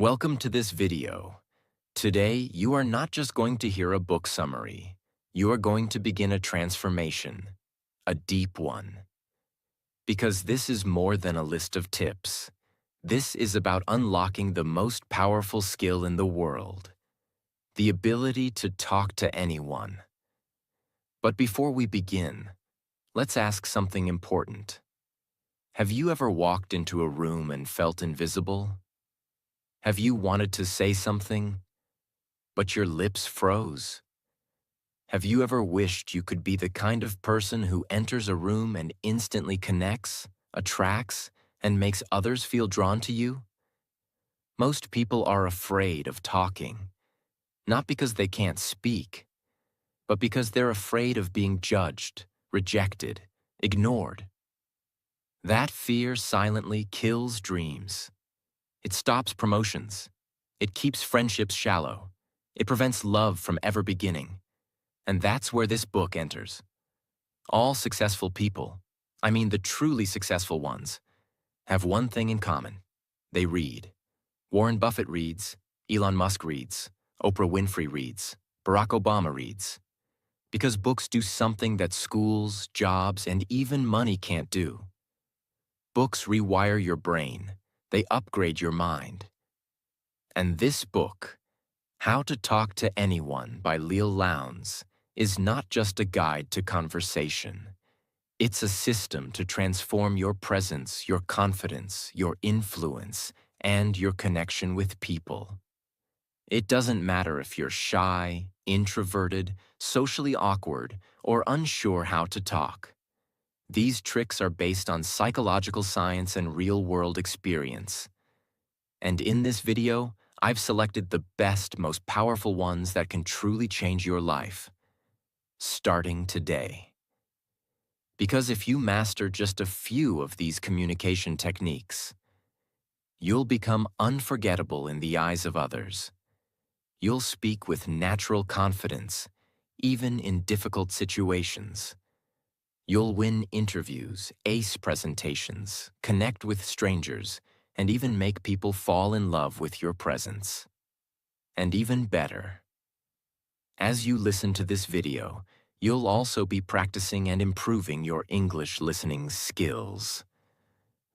Welcome to this video. Today, you are not just going to hear a book summary. You are going to begin a transformation, a deep one. Because this is more than a list of tips. This is about unlocking the most powerful skill in the world, the ability to talk to anyone. But before we begin, let's ask something important. Have you ever walked into a room and felt invisible? Have you wanted to say something, but your lips froze? Have you ever wished you could be the kind of person who enters a room and instantly connects, attracts, and makes others feel drawn to you? Most people are afraid of talking, not because they can't speak, but because they're afraid of being judged, rejected, ignored. That fear silently kills dreams. It stops promotions. It keeps friendships shallow. It prevents love from ever beginning. And that's where this book enters. All successful people, I mean the truly successful ones, have one thing in common. They read. Warren Buffett reads, Elon Musk reads, Oprah Winfrey reads, Barack Obama reads. Because books do something that schools, jobs, and even money can't do. Books rewire your brain. They upgrade your mind. And this book, How to Talk to Anyone by Leil Lowndes, is not just a guide to conversation. It's a system to transform your presence, your confidence, your influence, and your connection with people. It doesn't matter if you're shy, introverted, socially awkward, or unsure how to talk. These tricks are based on psychological science and real-world experience. And in this video, I've selected the best, most powerful ones that can truly change your life, starting today. Because if you master just a few of these communication techniques, you'll become unforgettable in the eyes of others. You'll speak with natural confidence, even in difficult situations. You'll win interviews, ace presentations, connect with strangers, and even make people fall in love with your presence. And even better, as you listen to this video, you'll also be practicing and improving your English listening skills.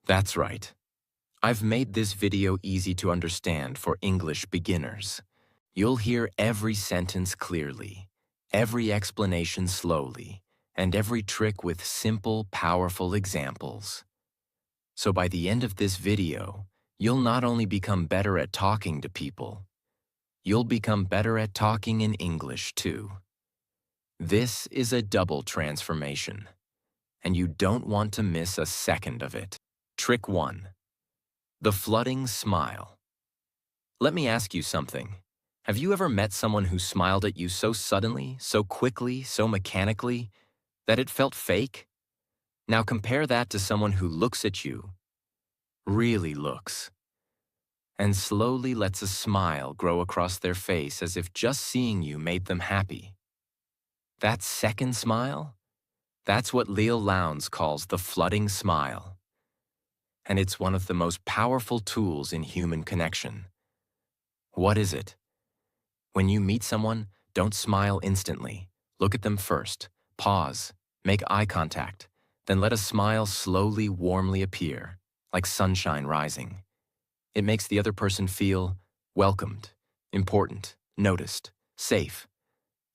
That's right. I've made this video easy to understand for English beginners. You'll hear every sentence clearly, every explanation slowly, and every trick with simple, powerful examples. So by the end of this video, you'll not only become better at talking to people, you'll become better at talking in English too. This is a double transformation, and you don't want to miss a second of it. Trick 1. The flooding smile. Let me ask you something. Have you ever met someone who smiled at you so suddenly, so quickly, so mechanically, that it felt fake? Now compare that to someone who looks at you, really looks, and slowly lets a smile grow across their face as if just seeing you made them happy. That second smile? That's what Leil Lowndes calls the flooding smile. And it's one of the most powerful tools in human connection. What is it? When you meet someone, don't smile instantly. Look at them first, pause, make eye contact, then let a smile slowly, warmly appear, like sunshine rising. It makes the other person feel welcomed, important, noticed, safe.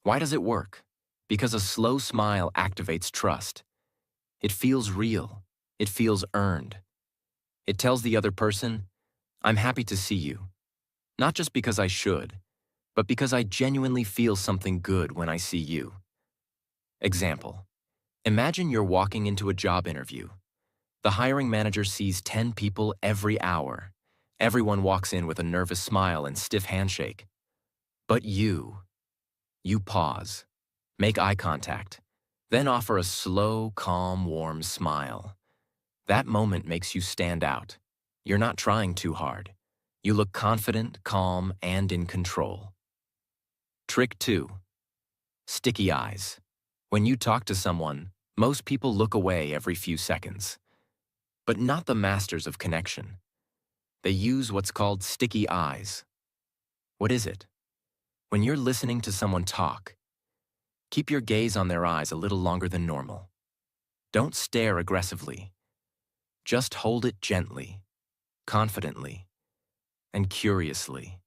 Why does it work? Because a slow smile activates trust. It feels real. It feels earned. It tells the other person, I'm happy to see you. Not just because I should, but because I genuinely feel something good when I see you. Example. Imagine you're walking into a job interview. The hiring manager sees 10 people every hour. Everyone walks in with a nervous smile and stiff handshake. But you pause, make eye contact, then offer a slow, calm, warm smile. That moment makes you stand out. You're not trying too hard. You look confident, calm, and in control. Trick 2. Sticky eyes. When you talk to someone, most people look away every few seconds. But not the masters of connection. They use what's called sticky eyes. What is it? When you're listening to someone talk, keep your gaze on their eyes a little longer than normal. Don't stare aggressively. Just hold it gently, confidently, and curiously.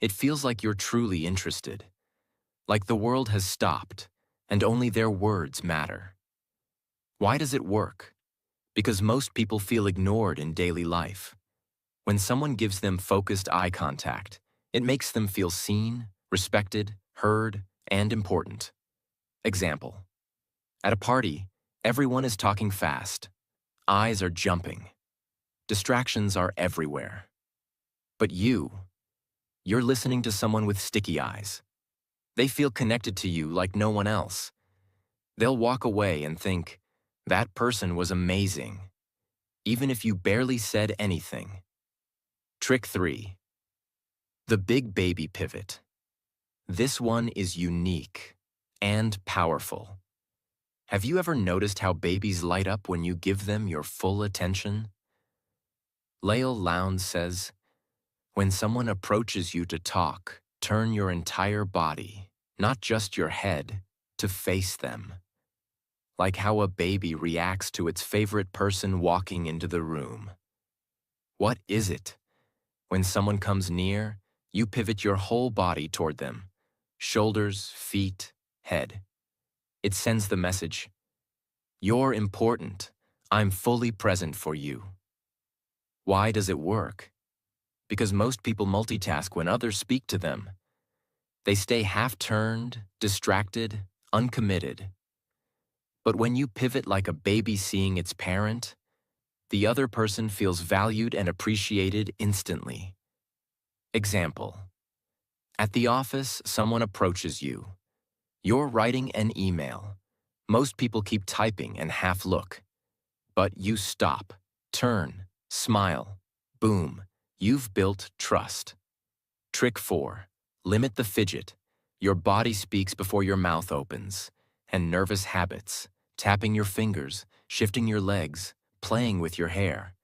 It feels like you're truly interested, like the world has stopped, and only their words matter. Why does it work? Because most people feel ignored in daily life. When someone gives them focused eye contact, it makes them feel seen, respected, heard, and important. Example: at a party, everyone is talking fast. Eyes are jumping. Distractions are everywhere. But you're listening to someone with sticky eyes. They feel connected to you like no one else. They'll walk away and think, that person was amazing, even if you barely said anything. Trick 3. The big baby pivot. This one is unique and powerful. Have you ever noticed how babies light up when you give them your full attention? Lael Lowndes says, when someone approaches you to talk, turn your entire body, not just your head, to face them. Like how a baby reacts to its favorite person walking into the room. What is it? When someone comes near, you pivot your whole body toward them. Shoulders, feet, head. It sends the message, you're important. I'm fully present for you. Why does it work? Because most people multitask when others speak to them. They stay half-turned, distracted, uncommitted. But when you pivot like a baby seeing its parent, the other person feels valued and appreciated instantly. Example: at the office, someone approaches you. You're writing an email. Most people keep typing and half look. But you stop, turn, smile. Boom, you've built trust. Trick 4. Limit the fidget. Your body speaks before your mouth opens. And nervous habits, tapping your fingers, shifting your legs, playing with your hair,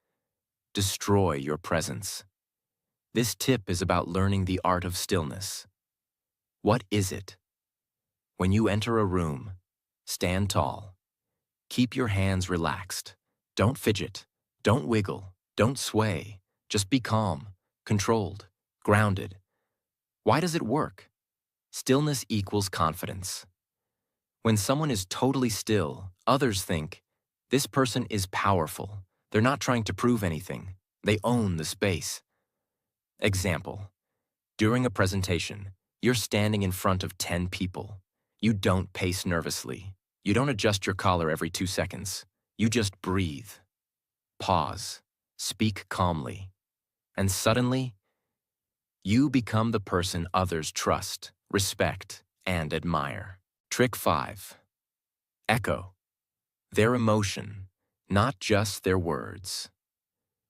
destroy your presence. This tip is about learning the art of stillness. What is it? When you enter a room, stand tall. Keep your hands relaxed. Don't fidget. Don't wiggle. Don't sway. Just be calm, controlled, grounded. Why does it work? Stillness equals confidence. When someone is totally still, others think, this person is powerful. They're not trying to prove anything. They own the space. Example: during a presentation, you're standing in front of 10 people. You don't pace nervously. You don't adjust your collar every 2 seconds. You just breathe. Pause. Speak calmly. And suddenly, you become the person others trust, respect, and admire. Trick 5. Echo. Their emotion, not just their words.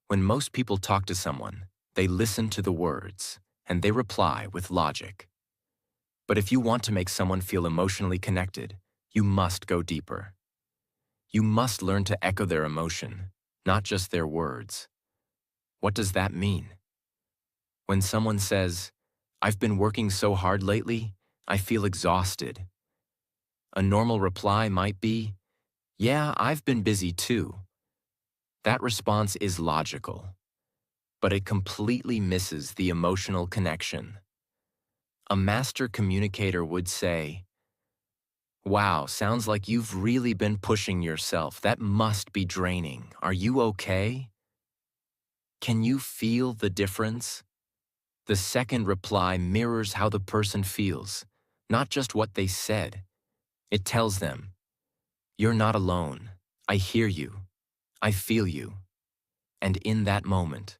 When most people talk to someone, they listen to the words, and they reply with logic. But if you want to make someone feel emotionally connected, you must go deeper. You must learn to echo their emotion, not just their words. What does that mean? When someone says, "I've been working so hard lately, I feel exhausted," a normal reply might be, "Yeah, I've been busy too." That response is logical, but it completely misses the emotional connection. A master communicator would say, "Wow, sounds like you've really been pushing yourself. That must be draining. Are you okay?" Can you feel the difference? The second reply mirrors how the person feels, not just what they said. It tells them, "You're not alone. I hear you. I feel you." And in that moment,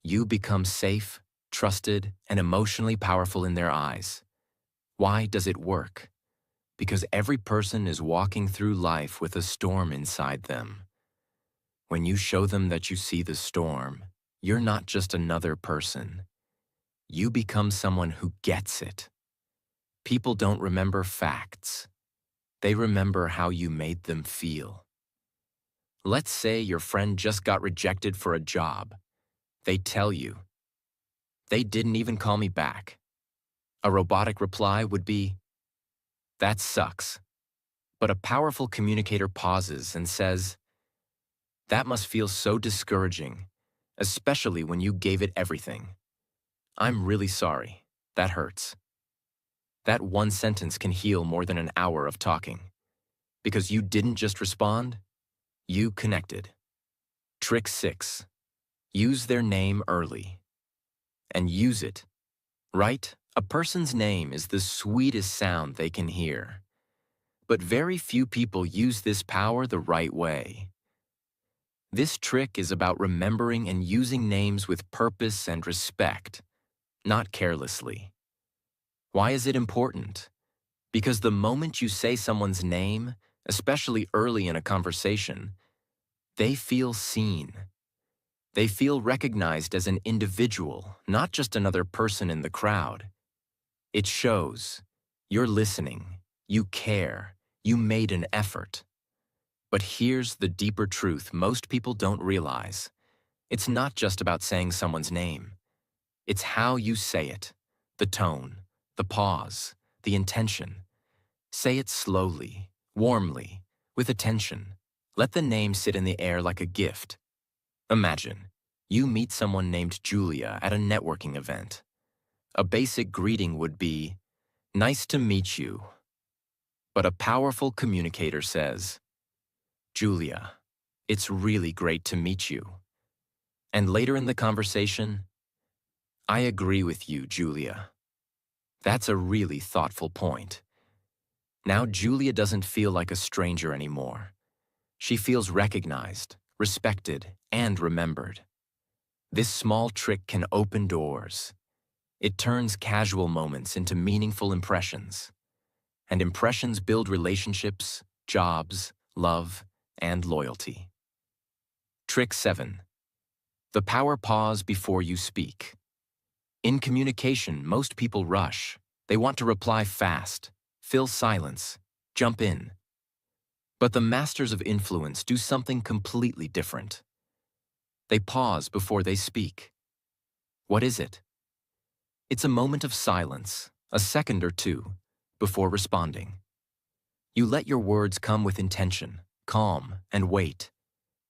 you become safe, trusted, and emotionally powerful in their eyes. Why does it work? Because every person is walking through life with a storm inside them. When you show them that you see the storm, you're not just another person. You become someone who gets it. People don't remember facts. They remember how you made them feel. Let's say your friend just got rejected for a job. They tell you. They didn't even call me back. A robotic reply would be, that sucks. But a powerful communicator pauses and says, that must feel so discouraging, especially when you gave it everything. I'm really sorry. That hurts. That one sentence can heal more than an hour of talking. Because you didn't just respond, you connected. Trick 6. Use their name early. And use it. Right? A person's name is the sweetest sound they can hear. But very few people use this power the right way. This trick is about remembering and using names with purpose and respect, not carelessly. Why is it important? Because the moment you say someone's name, especially early in a conversation, they feel seen. They feel recognized as an individual, not just another person in the crowd. It shows. You're listening. You care. You made an effort. But here's the deeper truth most people don't realize. It's not just about saying someone's name. It's how you say it, the tone, the pause, the intention. Say it slowly, warmly, with attention. Let the name sit in the air like a gift. Imagine, you meet someone named Julia at a networking event. A basic greeting would be, nice to meet you. But a powerful communicator says, Julia, it's really great to meet you. And later in the conversation, I agree with you, Julia. That's a really thoughtful point. Now Julia doesn't feel like a stranger anymore. She feels recognized, respected, and remembered. This small trick can open doors. It turns casual moments into meaningful impressions. And impressions build relationships, jobs, love, and loyalty. Trick 7. The power pause before you speak. In communication, most people rush. They want to reply fast, fill silence, jump in. But the masters of influence do something completely different. They pause before they speak. What is it? It's a moment of silence, a second or two, before responding. You let your words come with intention, calm, and wait.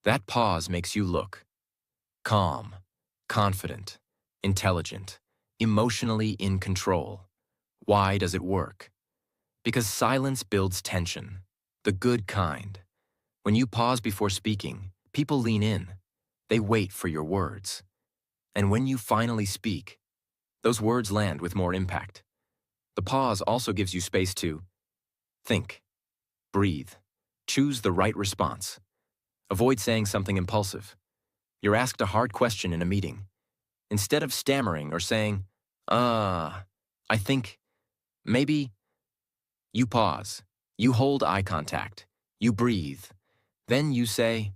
That pause makes you look calm, confident, intelligent, emotionally in control. Why does it work? Because silence builds tension, the good kind. When you pause before speaking, people lean in. They wait for your words. And when you finally speak, those words land with more impact. The pause also gives you space to think, breathe, choose the right response. Avoid saying something impulsive. You're asked a hard question in a meeting. Instead of stammering or saying, I think, maybe, you pause. You hold eye contact. You breathe. Then you say,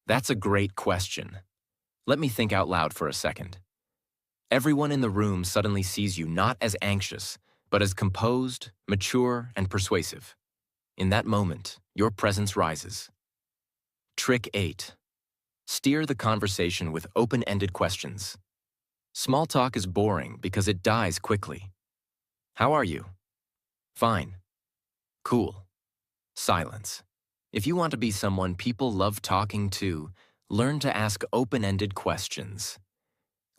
that's a great question. Let me think out loud for a second. Everyone in the room suddenly sees you not as anxious, but as composed, mature, and persuasive. In that moment, your presence rises. Trick 8. Steer the conversation with open-ended questions. Small talk is boring because it dies quickly. How are you? Fine. Cool. Silence. If you want to be someone people love talking to, learn to ask open-ended questions.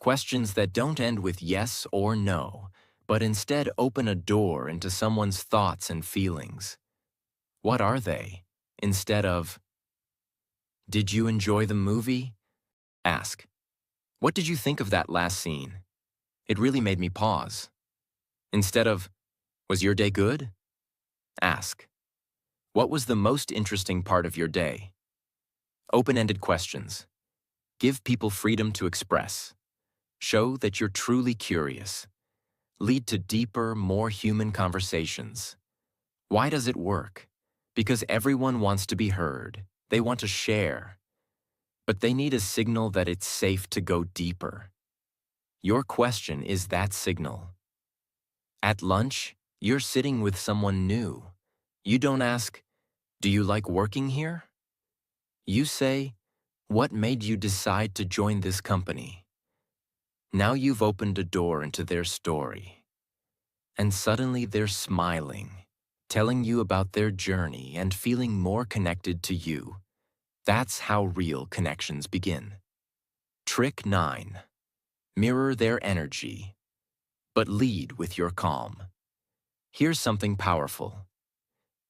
Questions that don't end with yes or no, but instead open a door into someone's thoughts and feelings. What are they? Instead of, did you enjoy the movie? Ask, what did you think of that last scene? It really made me pause. Instead of, was your day good? Ask, what was the most interesting part of your day? Open-ended questions. Give people freedom to express. Show that you're truly curious. Lead to deeper, more human conversations. Why does it work? Because everyone wants to be heard. They want to share. But they need a signal that it's safe to go deeper. Your question is that signal. At lunch, you're sitting with someone new. You don't ask, do you like working here? You say, what made you decide to join this company? Now you've opened a door into their story, and suddenly they're smiling, telling you about their journey and feeling more connected to you. That's how real connections begin. Trick 9. Mirror their energy, but lead with your calm. Here's something powerful.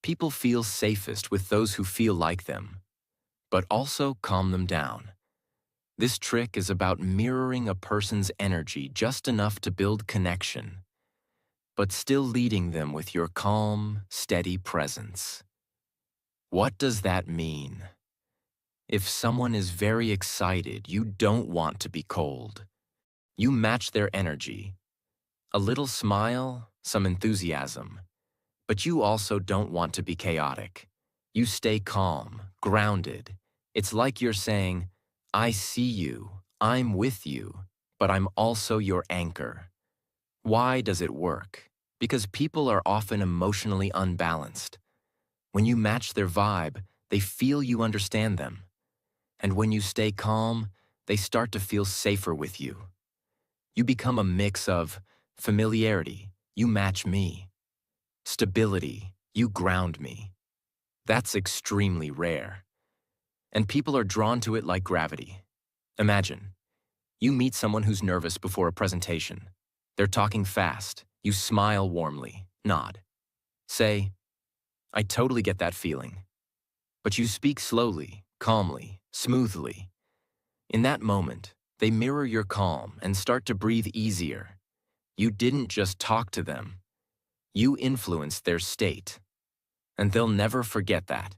People feel safest with those who feel like them, but also calm them down. This trick is about mirroring a person's energy just enough to build connection, but still leading them with your calm, steady presence. What does that mean? If someone is very excited, you don't want to be cold. You match their energy. A little smile, some enthusiasm. But you also don't want to be chaotic. You stay calm, grounded. It's like you're saying, I see you, I'm with you, but I'm also your anchor. Why does it work? Because people are often emotionally unbalanced. When you match their vibe, they feel you understand them. And when you stay calm, they start to feel safer with you. You become a mix of familiarity, you match me, stability, you ground me. That's extremely rare. And people are drawn to it like gravity. Imagine, you meet someone who's nervous before a presentation. They're talking fast. You smile warmly, nod. Say, I totally get that feeling. But you speak slowly, calmly, smoothly. In that moment, they mirror your calm and start to breathe easier. You didn't just talk to them. You influenced their state. And they'll never forget that.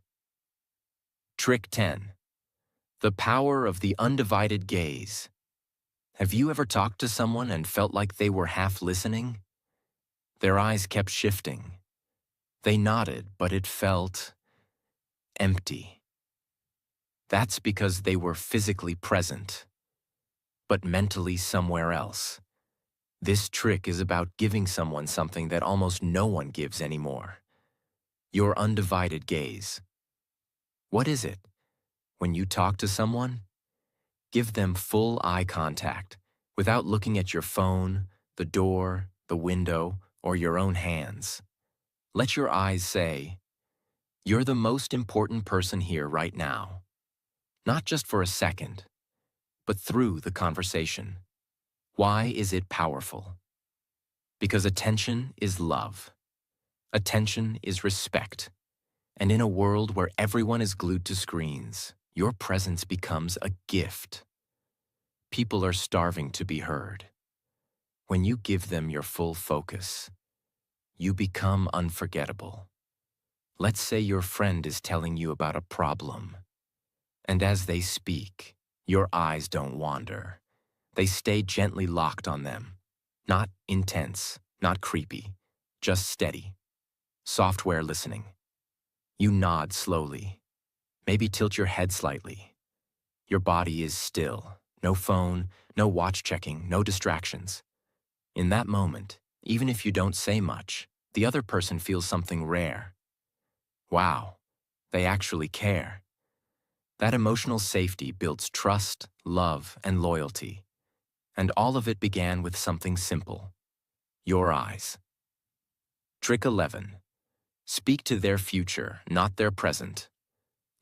Trick 10. The power of the undivided gaze. Have you ever talked to someone and felt like they were half listening? Their eyes kept shifting. They nodded, but it felt empty. That's because they were physically present, but mentally somewhere else. This trick is about giving someone something that almost no one gives anymore. Your undivided gaze. What is it? When you talk to someone, give them full eye contact without looking at your phone, the door, the window, or your own hands. Let your eyes say, you're the most important person here right now. Not just for a second, but through the conversation. Why is it powerful? Because attention is love. Attention is respect. And in a world where everyone is glued to screens, your presence becomes a gift. People are starving to be heard. When you give them your full focus, you become unforgettable. Let's say your friend is telling you about a problem, and as they speak, your eyes don't wander. They stay gently locked on them. Not intense, not creepy, just steady. Software listening. You nod slowly. Maybe tilt your head slightly. Your body is still. No phone, no watch checking, no distractions. In that moment, even if you don't say much, the other person feels something rare. Wow, they actually care. That emotional safety builds trust, love, and loyalty. And all of it began with something simple. Your eyes. Trick 11. Speak to their future, not their present.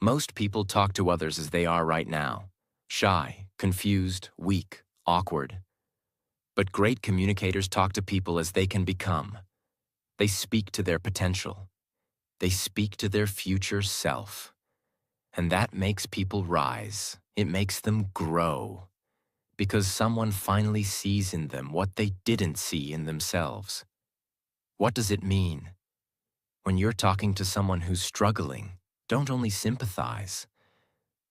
Most people talk to others as they are right now. Shy, confused, weak, awkward. But great communicators talk to people as they can become. They speak to their potential. They speak to their future self. And that makes people rise. It makes them grow. Because someone finally sees in them what they didn't see in themselves. What does it mean? When you're talking to someone who's struggling, don't only sympathize.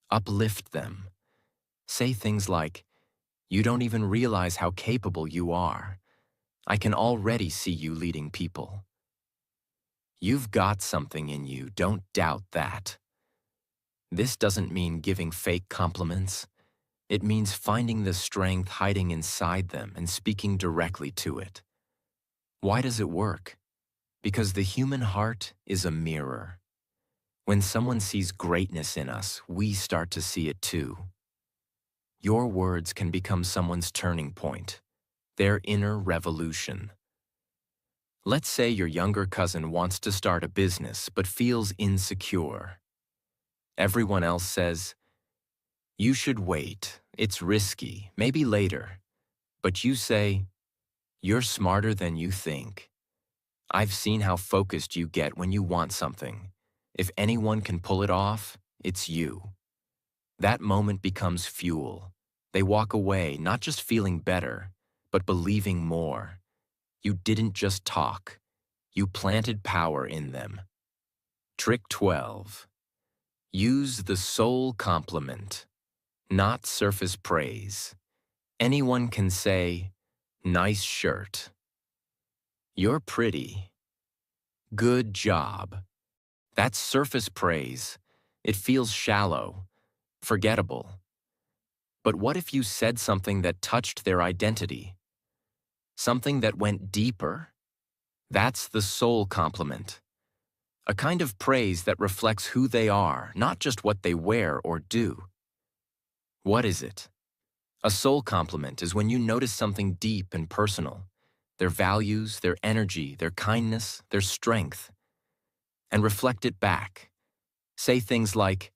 Uplift them. Say things like, you don't even realize how capable you are. I can already see you leading people. You've got something in you, don't doubt that. This doesn't mean giving fake compliments. It means finding the strength hiding inside them and speaking directly to it. Why does it work? Because the human heart is a mirror. When someone sees greatness in us, we start to see it too. your words can become someone's turning point, their inner revolution. Let's say your younger cousin wants to start a business but feels insecure. Everyone else says, "You should wait, it's risky, maybe later." But you say, "You're smarter than you think. I've seen how focused you get when you want something. If anyone can pull it off, it's you." That moment becomes fuel. They walk away not just feeling better, but believing more. You didn't just talk. You planted power in them. Trick 12. Use the soul compliment, not surface praise. Anyone can say, "Nice shirt." "You're pretty." "Good job." That's surface praise. It feels shallow, forgettable. But what if you said something that touched their identity? Something that went deeper? That's the soul compliment. A kind of praise that reflects who they are, not just what they wear or do. What is it? A soul compliment is when you notice something deep and personal, their values, their energy, their kindness, their strength, and reflect it back. Say things like,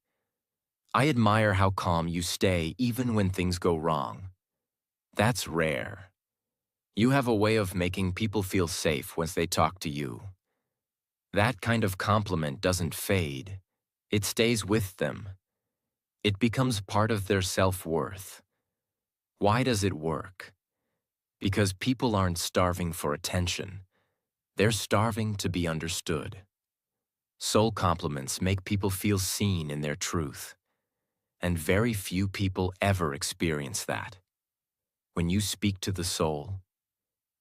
"I admire how calm you stay even when things go wrong." That's rare. You have a way of making people feel safe once they talk to you. That kind of compliment doesn't fade. It stays with them. It becomes part of their self-worth. Why does it work? Because people aren't starving for attention. They're starving to be understood. Soul compliments make people feel seen in their truth. And very few people ever experience that. When you speak to the soul,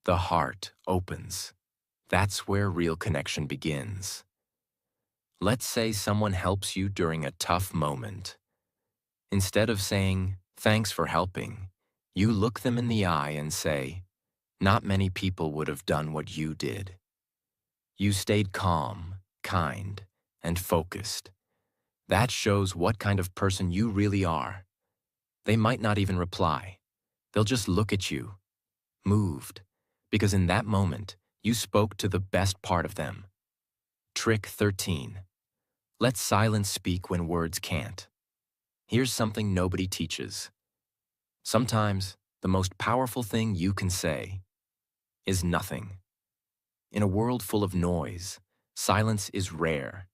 the heart opens. That's where real connection begins. Let's say someone helps you during a tough moment. Instead of saying, "Thanks for helping," you look them in the eye and say, "Not many people would have done what you did." You stayed calm, kind, and focused. That shows what kind of person you really are. They might not even reply. They'll just look at you, moved, because in that moment, you spoke to the best part of them. Trick 13. Let silence speak when words can't. Here's something nobody teaches. Sometimes, the most powerful thing you can say is nothing. In a world full of noise, silence is rare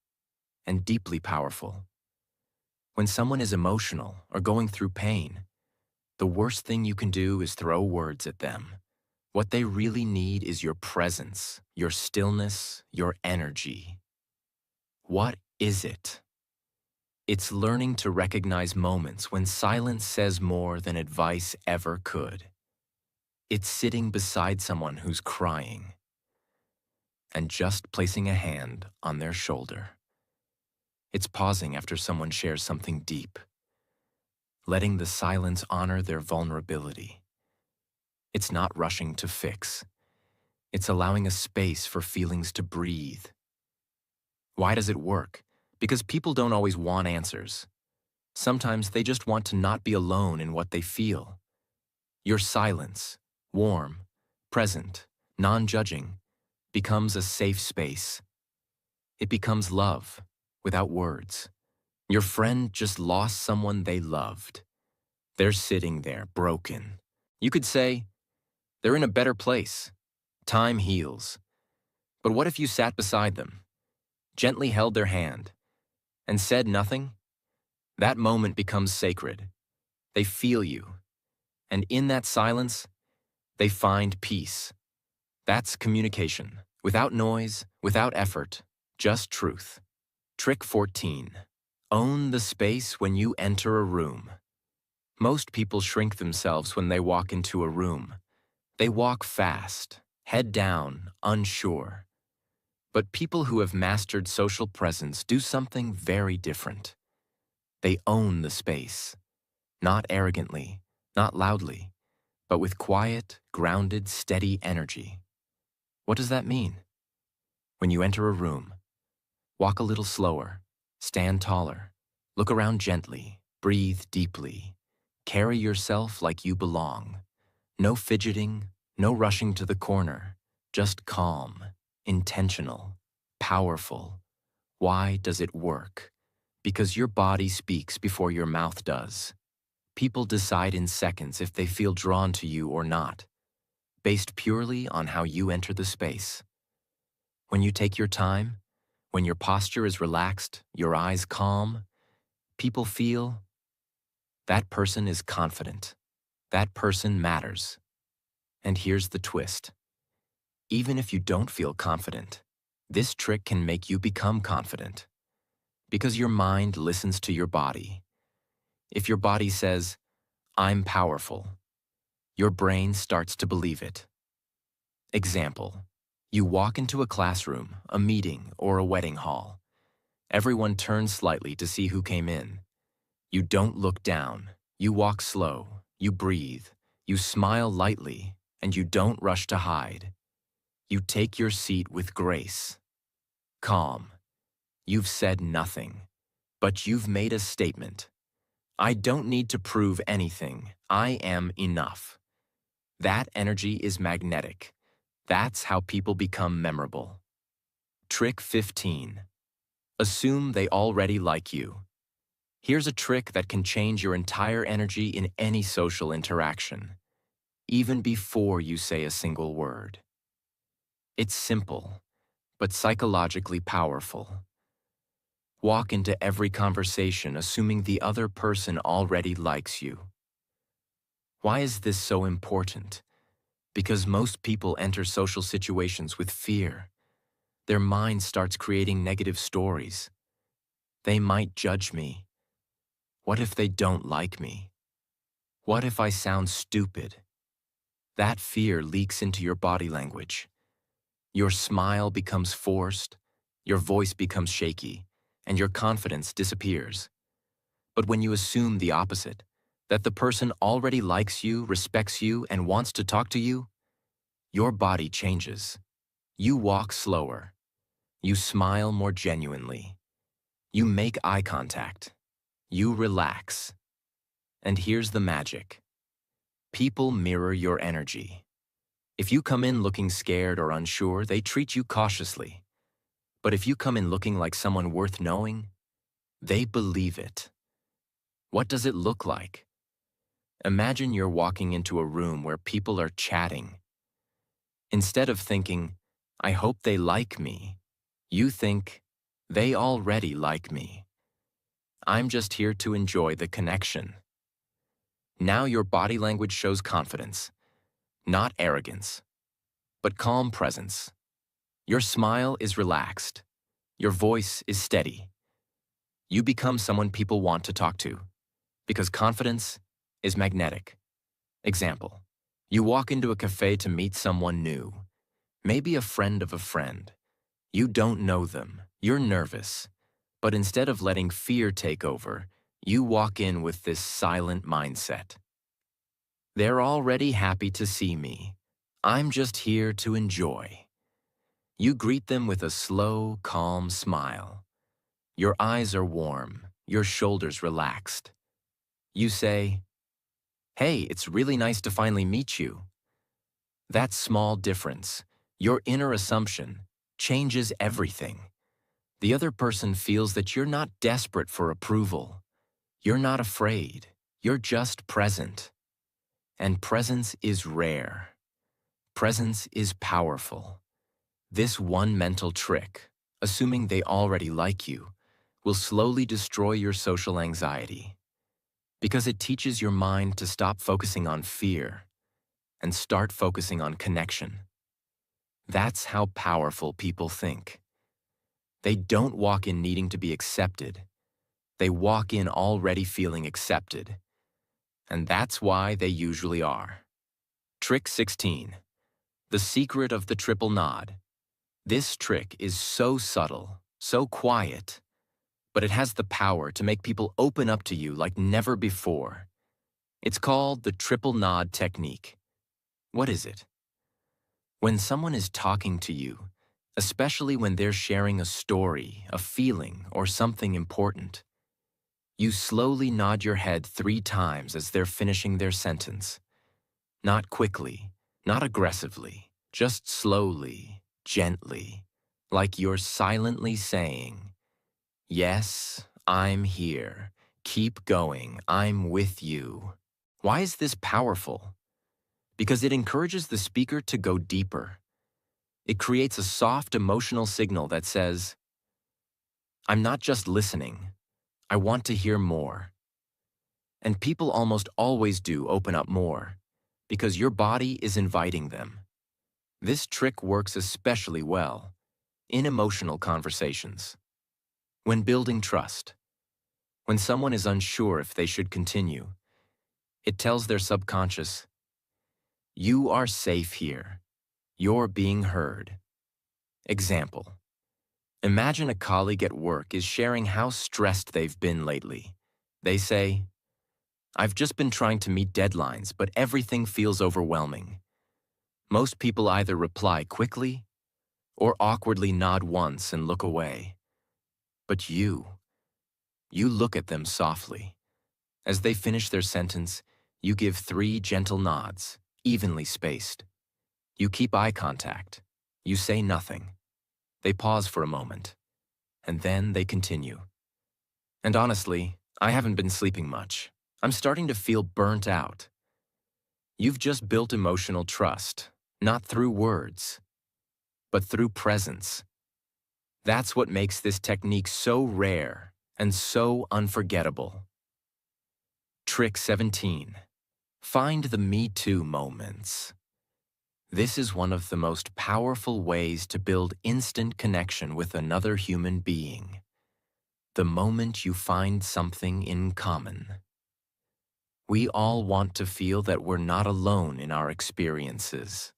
and deeply powerful. When someone is emotional or going through pain, the worst thing you can do is throw words at them. What they really need is your presence, your stillness, your energy. What is it? It's learning to recognize moments when silence says more than advice ever could. It's sitting beside someone who's crying and just placing a hand on their shoulder. It's pausing after someone shares something deep, letting the silence honor their vulnerability. It's not rushing to fix. It's allowing a space for feelings to breathe. Why does it work? Because people don't always want answers. Sometimes they just want to not be alone in what they feel. Your silence, warm, present, non-judging, becomes a safe space. It becomes love, without words. Your friend just lost someone they loved. They're sitting there, broken. You could say, they're in a better place. Time heals. But what if you sat beside them, gently held their hand, and said nothing? That moment becomes sacred. They feel you. And in that silence, they find peace. That's communication. Without noise, without effort, just truth. Trick 14. Own the space when you enter a room. Most people shrink themselves when they walk into a room. They walk fast, head down, unsure. But people who have mastered social presence do something very different. They own the space. Not arrogantly, not loudly, but with quiet, grounded, steady energy. What does that mean? When you enter a room, walk a little slower, stand taller, look around gently, breathe deeply. Carry yourself like you belong. No fidgeting, no rushing to the corner. Just calm, intentional, powerful. Why does it work? Because your body speaks before your mouth does. People decide in seconds if they feel drawn to you or not, based purely on how you enter the space. When you take your time, when your posture is relaxed, your eyes calm, people feel that person is confident. That person matters. And here's the twist. Even if you don't feel confident, this trick can make you become confident. Because your mind listens to your body. If your body says, "I'm powerful," your brain starts to believe it. Example, you walk into a classroom, a meeting, or a wedding hall. Everyone turns slightly to see who came in. You don't look down. You walk slow. You breathe. You smile lightly, and you don't rush to hide. You take your seat with grace. Calm. You've said nothing, but you've made a statement. I don't need to prove anything. I am enough. That energy is magnetic. That's how people become memorable. Trick 15. Assume they already like you. Here's a trick that can change your entire energy in any social interaction, even before you say a single word. It's simple, but psychologically powerful. Walk into every conversation assuming the other person already likes you. Why is this so important? Because most people enter social situations with fear. Their mind starts creating negative stories. They might judge me. What if they don't like me? What if I sound stupid? That fear leaks into your body language. Your smile becomes forced, your voice becomes shaky, and your confidence disappears. But when you assume the opposite, that the person already likes you, respects you, and wants to talk to you, your body changes. You walk slower. You smile more genuinely. You make eye contact. You relax. And here's the magic. People mirror your energy. If you come in looking scared or unsure, they treat you cautiously. But if you come in looking like someone worth knowing, they believe it. What does it look like? Imagine you're walking into a room where people are chatting. Instead of thinking, I hope they like me, you think, they already like me. I'm just here to enjoy the connection. Now your body language shows confidence, not arrogance, but calm presence. Your smile is relaxed. Your voice is steady. You become someone people want to talk to, because confidence is magnetic. Example, you walk into a cafe to meet someone new, maybe a friend of a friend. You don't know them, you're nervous, but instead of letting fear take over, you walk in with this silent mindset. They're already happy to see me. I'm just here to enjoy. You greet them with a slow, calm smile. Your eyes are warm, your shoulders relaxed. You say, "Hey, it's really nice to finally meet you." That small difference, your inner assumption, changes everything. The other person feels that you're not desperate for approval. You're not afraid. You're just present. And presence is rare. Presence is powerful. This one mental trick, assuming they already like you, will slowly destroy your social anxiety. Because it teaches your mind to stop focusing on fear and start focusing on connection. That's how powerful people think. They don't walk in needing to be accepted. They walk in already feeling accepted. And that's why they usually are. Trick 16. The secret of the triple nod. This trick is so subtle, so quiet, but it has the power to make people open up to you like never before. It's called the triple nod technique. What is it? When someone is talking to you, especially when they're sharing a story, a feeling, or something important, You slowly nod your head 3 times as they're finishing their sentence. Not quickly, not aggressively, just slowly, gently, like you're silently saying, "Yes, I'm here. Keep going. I'm with you." Why is this powerful? Because it encourages the speaker to go deeper. It creates a soft emotional signal that says, "I'm not just listening. I want to hear more." And people almost always do open up more, because your body is inviting them. This trick works especially well in emotional conversations. When building trust, when someone is unsure if they should continue, it tells their subconscious, "You are safe here. You're being heard." Example: imagine a colleague at work is sharing how stressed they've been lately. They say, "I've just been trying to meet deadlines, but everything feels overwhelming." Most people either reply quickly or awkwardly nod once and look away. But you look at them softly. As they finish their sentence, you give 3 gentle nods, evenly spaced. You keep eye contact. You say nothing. They pause for a moment, and then they continue. "And honestly, I haven't been sleeping much. I'm starting to feel burnt out." You've just built emotional trust, not through words, but through presence. That's what makes this technique so rare and so unforgettable. Trick 17. Find the Me Too moments. This is one of the most powerful ways to build instant connection with another human being. The moment you find something in common. We all want to feel that we're not alone in our experiences.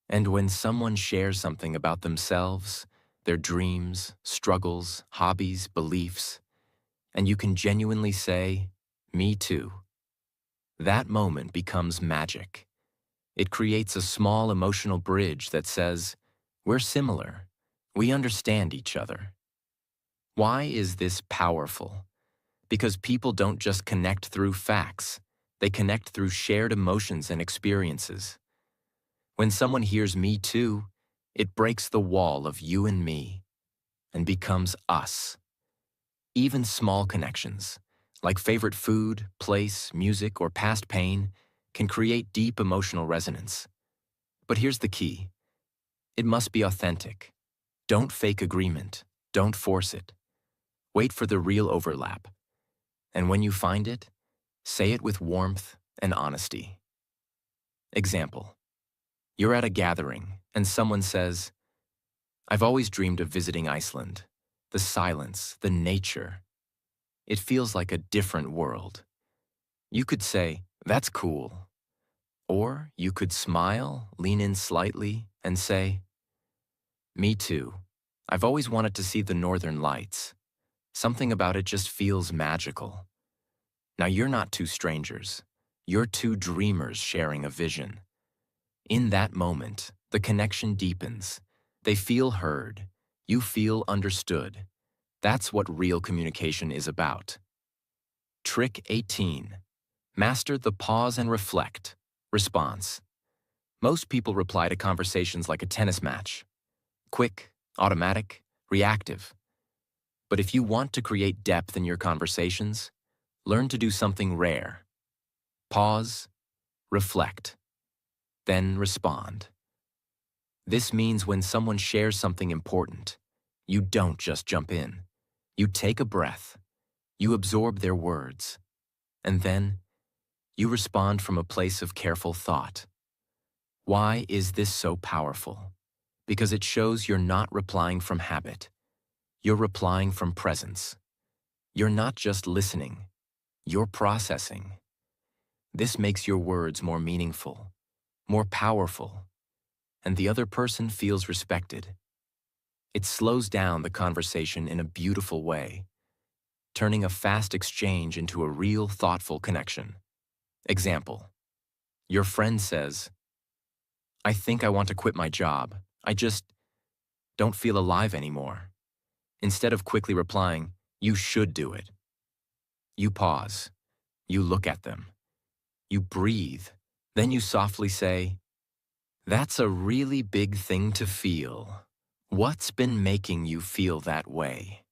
And when someone shares something about themselves, their dreams, struggles, hobbies, beliefs, and you can genuinely say, "Me too," that moment becomes magic. It creates a small emotional bridge that says, "We're similar. We understand each other." Why is this powerful? Because people don't just connect through facts. They connect through shared emotions and experiences. When someone hears "me too," it breaks the wall of you and me and becomes us. Even small connections, like favorite food, place, music, or past pain, can create deep emotional resonance. But here's the key. It must be authentic. Don't fake agreement. Don't force it. Wait for the real overlap. And when you find it, say it with warmth and honesty. Example: you're at a gathering, and someone says, "I've always dreamed of visiting Iceland. The silence, the nature. It feels like a different world." You could say, "That's cool." Or you could smile, lean in slightly, and say, "Me too. I've always wanted to see the northern lights. Something about it just feels magical." Now you're not two strangers. You're two dreamers sharing a vision. In that moment, the connection deepens. They feel heard. You feel understood. That's what real communication is about. Trick 18. Master the pause and reflect. Response. Most people reply to conversations like a tennis match. Quick, automatic, reactive. But if you want to create depth in your conversations, learn to do something rare. Pause, reflect, then respond. This means when someone shares something important, you don't just jump in. You take a breath, you absorb their words, and then you respond from a place of careful thought. Why is this so powerful? Because it shows you're not replying from habit. You're replying from presence. You're not just listening, you're processing. This makes your words more meaningful, more powerful, and the other person feels respected. It slows down the conversation in a beautiful way, turning a fast exchange into a real, thoughtful connection. Example: your friend says, "I think I want to quit my job. I just don't feel alive anymore." Instead of quickly replying, "You should do it," You pause. You look at them. You breathe. Then you softly say, "That's a really big thing to feel. What's been making you feel that way?"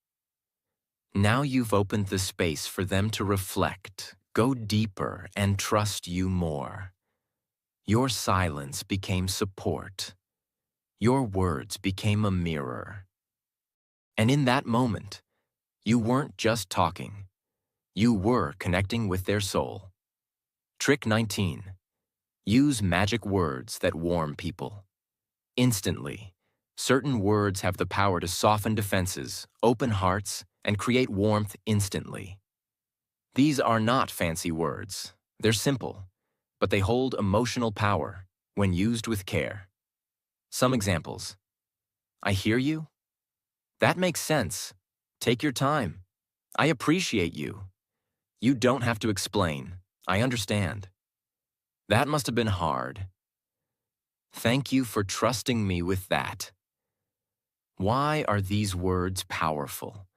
Now you've opened the space for them to reflect, go deeper, and trust you more. Your silence became support. Your words became a mirror. And in that moment, you weren't just talking. You were connecting with their soul. Trick 19. Use magic words that warm people. Instantly, certain words have the power to soften defenses, open hearts, and create warmth instantly. These are not fancy words. They're simple, but they hold emotional power when used with care. Some examples. "I hear you." "That makes sense." "Take your time." "I appreciate you." "You don't have to explain. I understand." "That must have been hard." "Thank you for trusting me with that." Why are these words powerful?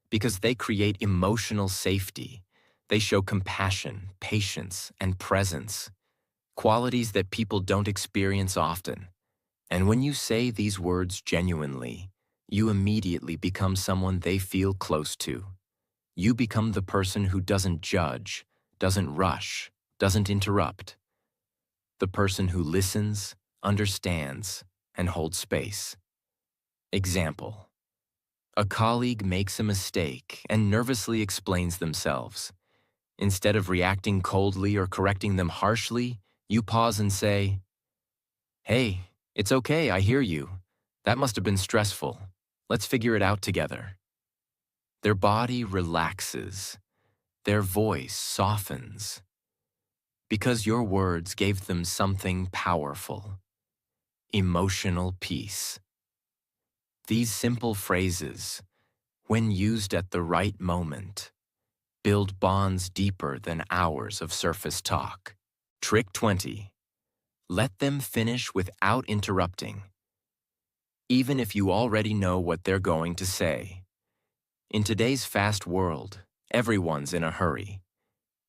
Because they create emotional safety. They show compassion, patience, and presence, qualities that people don't experience often. And when you say these words genuinely, you immediately become someone they feel close to. You become the person who doesn't judge, doesn't rush, doesn't interrupt. The person who listens, understands, and holds space. Example. A colleague makes a mistake and nervously explains themselves. Instead of reacting coldly or correcting them harshly, you pause and say, "Hey, it's okay, I hear you. That must have been stressful. Let's figure it out together." Their body relaxes. Their voice softens. Because your words gave them something powerful. Emotional peace. These simple phrases, when used at the right moment, build bonds deeper than hours of surface talk. Trick 20. Let them finish without interrupting, even if you already know what they're going to say. In today's fast world, everyone's in a hurry,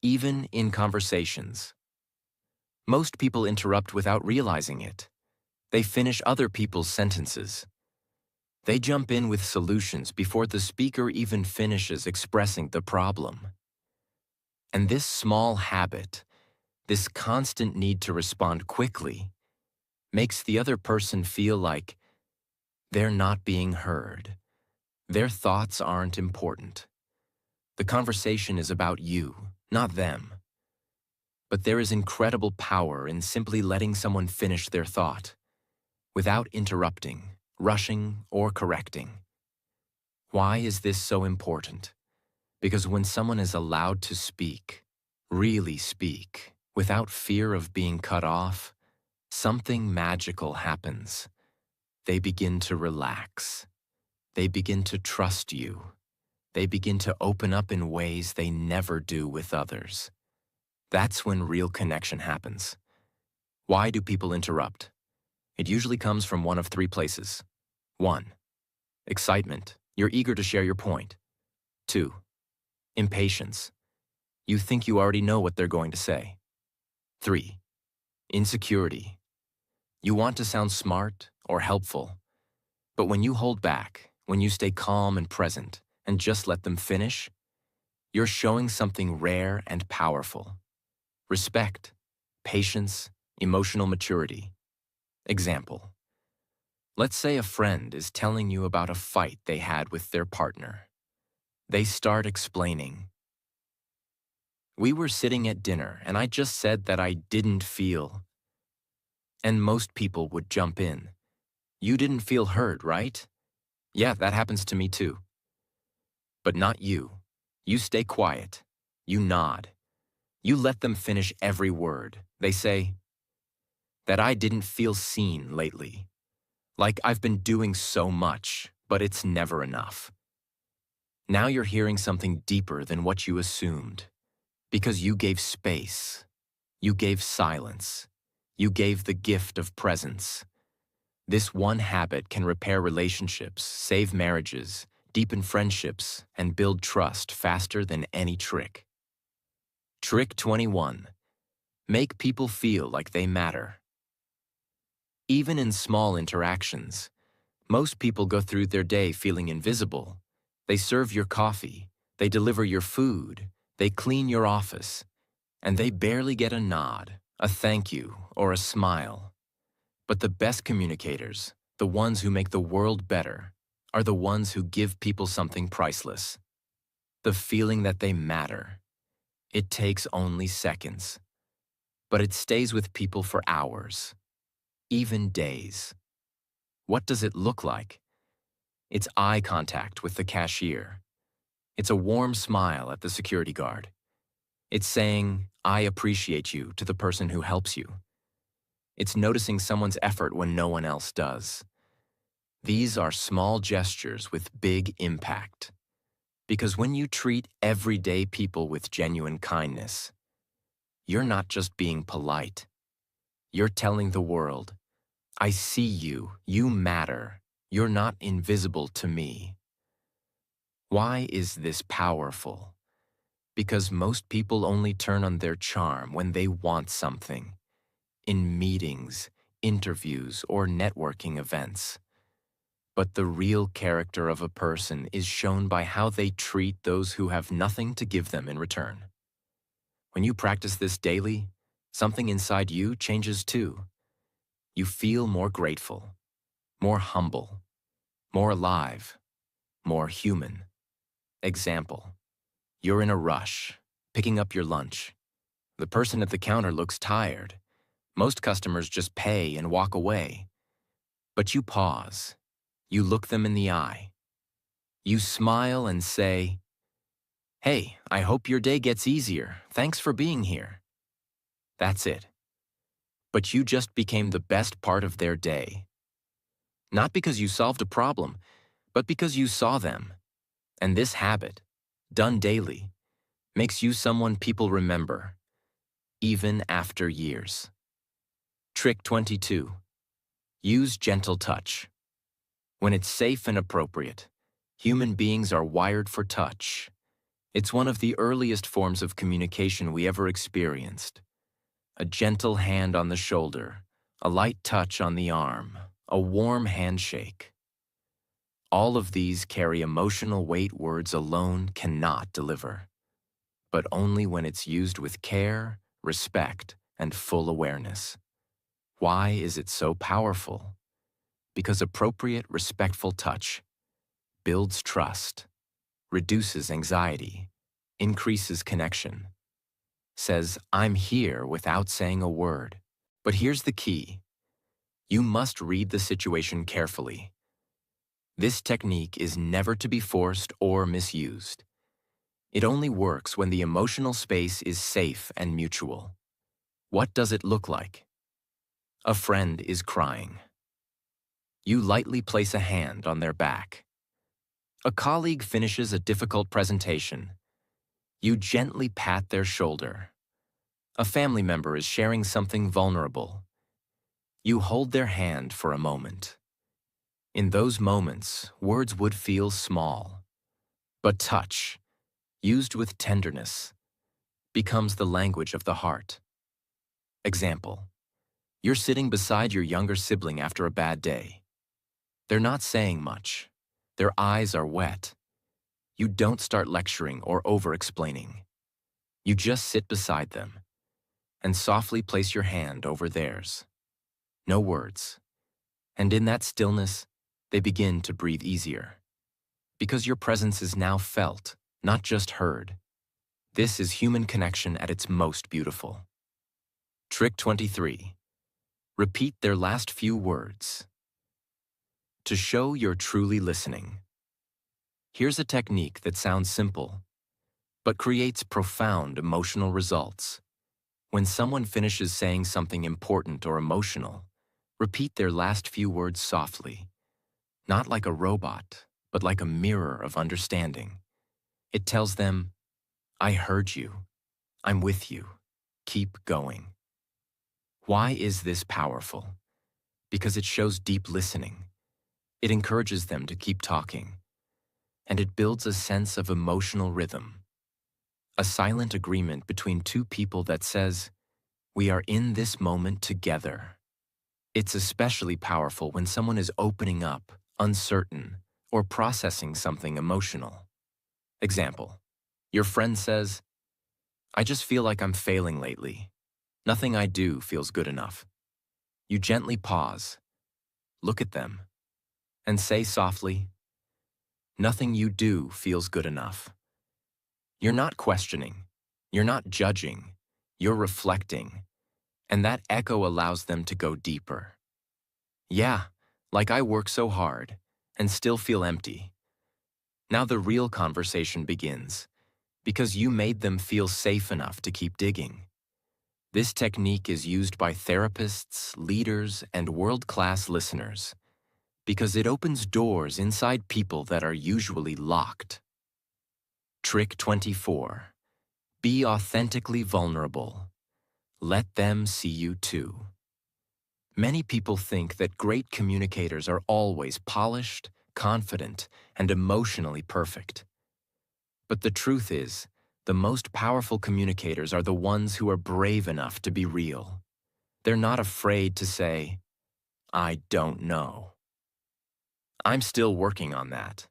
even in conversations. Most people interrupt without realizing it. They finish other people's sentences. They jump in with solutions before the speaker even finishes expressing the problem. And this small habit, this constant need to respond quickly, makes the other person feel like they're not being heard. Their thoughts aren't important. The conversation is about you, not them. But there is incredible power in simply letting someone finish their thought, without interrupting, rushing, or correcting. Why is this so important? Because when someone is allowed to speak, really speak, without fear of being cut off, something magical happens. They begin to relax. They begin to trust you. They begin to open up in ways they never do with others. That's when real connection happens. Why do people interrupt? It usually comes from one of three places. 1. Excitement. You're eager to share your point. 2. Impatience. You think you already know what they're going to say. 3. Insecurity. You want to sound smart or helpful. But when you hold back, when you stay calm and present, and just let them finish, you're showing something rare and powerful. Respect, patience, emotional maturity. Example. Let's say a friend is telling you about a fight they had with their partner. They start explaining. "We were sitting at dinner and I just said that I didn't feel." And most people would jump in. "You didn't feel heard, right?" "Yeah, that happens to me too." But not you. You stay quiet. You nod. You let them finish every word. They say, "That I didn't feel seen lately. Like I've been doing so much, but it's never enough." Now you're hearing something deeper than what you assumed. Because you gave space. You gave silence. You gave the gift of presence. This one habit can repair relationships, save marriages, deepen friendships, and build trust faster than any trick. Trick 21. Make people feel like they matter. Even in small interactions, most people go through their day feeling invisible. They serve your coffee, they deliver your food, they clean your office, and they barely get a nod, a thank you, or a smile. But the best communicators, the ones who make the world better, are the ones who give people something priceless. The feeling that they matter. It takes only seconds, but it stays with people for hours, even days. What does it look like? It's eye contact with the cashier. It's a warm smile at the security guard. It's saying, "I appreciate you" to the person who helps you. It's noticing someone's effort when no one else does. These are small gestures with big impact. Because when you treat everyday people with genuine kindness, you're not just being polite. You're telling the world, "I see you, you matter, you're not invisible to me." Why is this powerful? Because most people only turn on their charm when they want something. In meetings, interviews, or networking events. But the real character of a person is shown by how they treat those who have nothing to give them in return. When you practice this daily, something inside you changes too. You feel more grateful, more humble, more alive, more human. Example, you're in a rush, picking up your lunch. The person at the counter looks tired. Most customers just pay and walk away. But you pause. You look them in the eye. You smile and say, "Hey, I hope your day gets easier. Thanks for being here." That's it. But you just became the best part of their day. Not because you solved a problem, but because you saw them. And this habit, done daily, makes you someone people remember, even after years. Trick 22. Use gentle touch. When it's safe and appropriate, human beings are wired for touch. It's one of the earliest forms of communication we ever experienced. A gentle hand on the shoulder, a light touch on the arm, a warm handshake. All of these carry emotional weight words alone cannot deliver, but only when it's used with care, respect, and full awareness. Why is it so powerful? Because appropriate, respectful touch builds trust, reduces anxiety, increases connection, says, "I'm here" without saying a word. But here's the key. You must read the situation carefully. This technique is never to be forced or misused. It only works when the emotional space is safe and mutual. What does it look like? A friend is crying. You lightly place a hand on their back. A colleague finishes a difficult presentation. You gently pat their shoulder. A family member is sharing something vulnerable. You hold their hand for a moment. In those moments, words would feel small. But touch, used with tenderness, becomes the language of the heart. Example, you're sitting beside your younger sibling after a bad day. They're not saying much. Their eyes are wet. You don't start lecturing or over-explaining. You just sit beside them and softly place your hand over theirs. No words. And in that stillness, they begin to breathe easier. Because your presence is now felt, not just heard. This is human connection at its most beautiful. Trick 23. Repeat their last few words. To show you're truly listening. Here's a technique that sounds simple, but creates profound emotional results. When someone finishes saying something important or emotional, repeat their last few words softly. Not like a robot, but like a mirror of understanding. It tells them, "I heard you. I'm with you. Keep going." Why is this powerful? Because it shows deep listening. It encourages them to keep talking. And it builds a sense of emotional rhythm. a silent agreement between two people that says, "We are in this moment together." It's especially powerful when someone is opening up, uncertain, or processing something emotional. Example, your friend says, "I just feel like I'm failing lately. Nothing I do feels good enough." You gently pause, look at them, and say softly, "Nothing you do feels good enough." You're not questioning, you're not judging, you're reflecting, and that echo allows them to go deeper. "Yeah, like I work so hard and still feel empty." Now the real conversation begins, because you made them feel safe enough to keep digging. This technique is used by therapists, leaders, and world-class listeners, because it opens doors inside people that are usually locked. Trick 24. Be authentically vulnerable. Let them see you too. Many people think that great communicators are always polished, confident, and emotionally perfect. But the truth is, the most powerful communicators are the ones who are brave enough to be real. They're not afraid to say, "I don't know. I'm still working on that.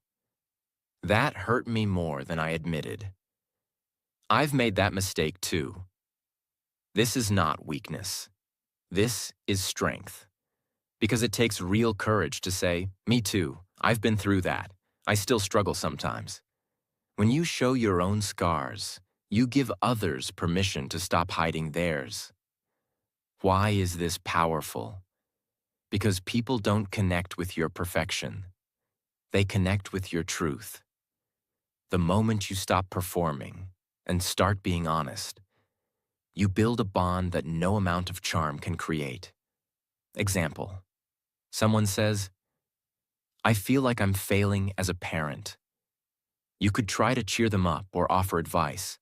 That hurt me more than I admitted. I've made that mistake too." This is not weakness. This is strength. Because it takes real courage to say, "Me too, I've been through that. I still struggle sometimes." When you show your own scars, you give others permission to stop hiding theirs. Why is this powerful? Because people don't connect with your perfection. They connect with your truth. The moment you stop performing and start being honest, you build a bond that no amount of charm can create. Example, someone says, "I feel like I'm failing as a parent." You could try to cheer them up or offer advice.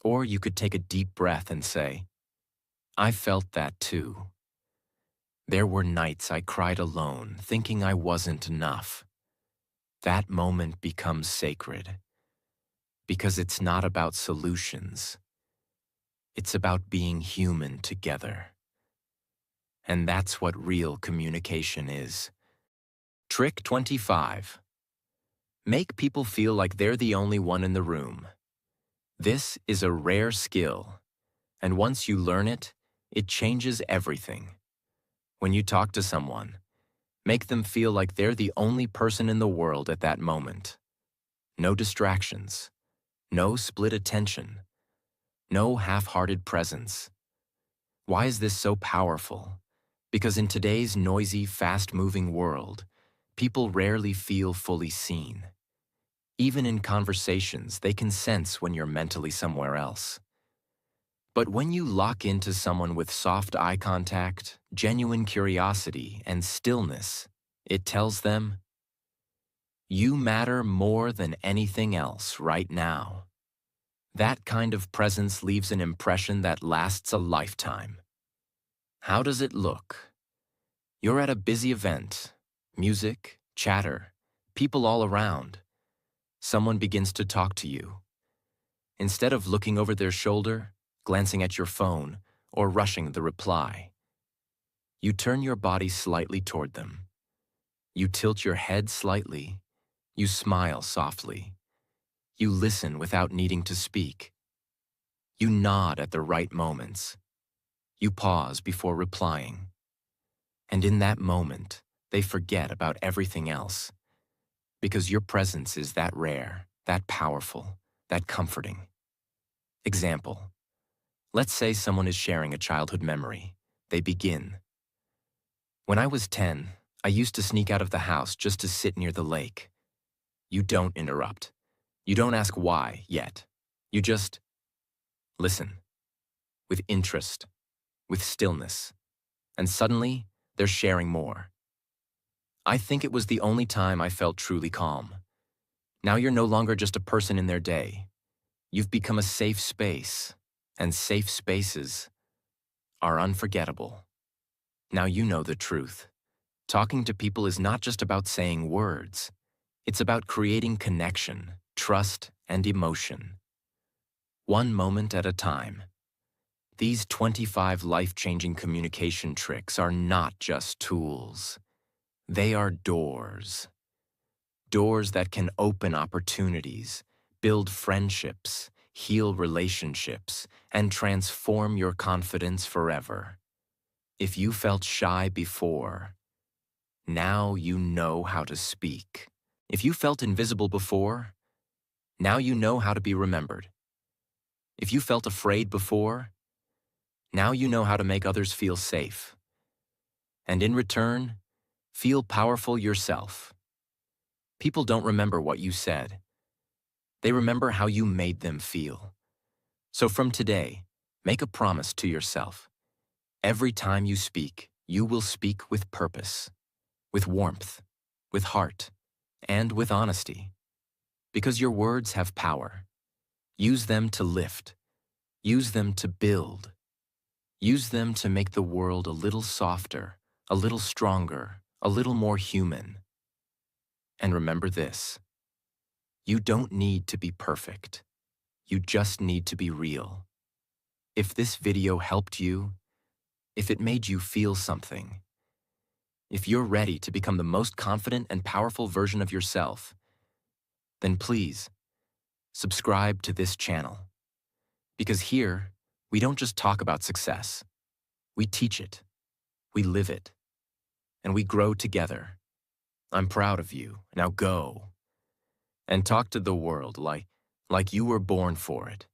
Or you could take a deep breath and say, "I felt that too. There were nights I cried alone, thinking I wasn't enough." That moment becomes sacred, because it's not about solutions. It's about being human together. And that's what real communication is. Trick 25. Make people feel like they're the only one in the room. This is a rare skill, and once you learn it, it changes everything. When you talk to someone, make them feel like they're the only person in the world at that moment. No distractions, no split attention, no half-hearted presence. Why is this so powerful? Because in today's noisy, fast-moving world, people rarely feel fully seen. Even in conversations, they can sense when you're mentally somewhere else. But when you lock into someone with soft eye contact, genuine curiosity, and stillness, it tells them, "You matter more than anything else right now." That kind of presence leaves an impression that lasts a lifetime. How does it look? You're at a busy event, music, chatter, people all around. Someone begins to talk to you. Instead of looking over their shoulder, glancing at your phone, or rushing the reply, you turn your body slightly toward them. You tilt your head slightly. You smile softly. You listen without needing to speak. You nod at the right moments. You pause before replying. And in that moment, they forget about everything else. Because your presence is that rare, that powerful, that comforting. Example, let's say someone is sharing a childhood memory. They begin, "When I was 10, I used to sneak out of the house just to sit near the lake." You don't interrupt. You don't ask why yet. You just listen, with interest, with stillness, and suddenly they're sharing more. "I think it was the only time I felt truly calm." Now you're no longer just a person in their day. You've become a safe space, and safe spaces are unforgettable. Now you know the truth. Talking to people is not just about saying words. It's about creating connection, trust, and emotion. one moment at a time. These 25 life-changing communication tricks are not just tools. They are doors. Doors that can open opportunities, build friendships, heal relationships, and transform your confidence forever. If you felt shy before, now you know how to speak. If you felt invisible before, now you know how to be remembered. If you felt afraid before, now you know how to make others feel safe. And in return, feel powerful yourself. People don't remember what you said. They remember how you made them feel. So from today, make a promise to yourself. Every time you speak, you will speak with purpose, with warmth, with heart, and with honesty. Because your words have power. Use them to lift. Use them to build. Use them to make the world a little softer, a little stronger, a little more human. And remember this: you don't need to be perfect. You just need to be real. If this video helped you, if it made you feel something, if you're ready to become the most confident and powerful version of yourself, then please subscribe to this channel. Because here, we don't just talk about success. We teach it, we live it, and we grow together. I'm proud of you. Now go and talk to the world like you were born for it.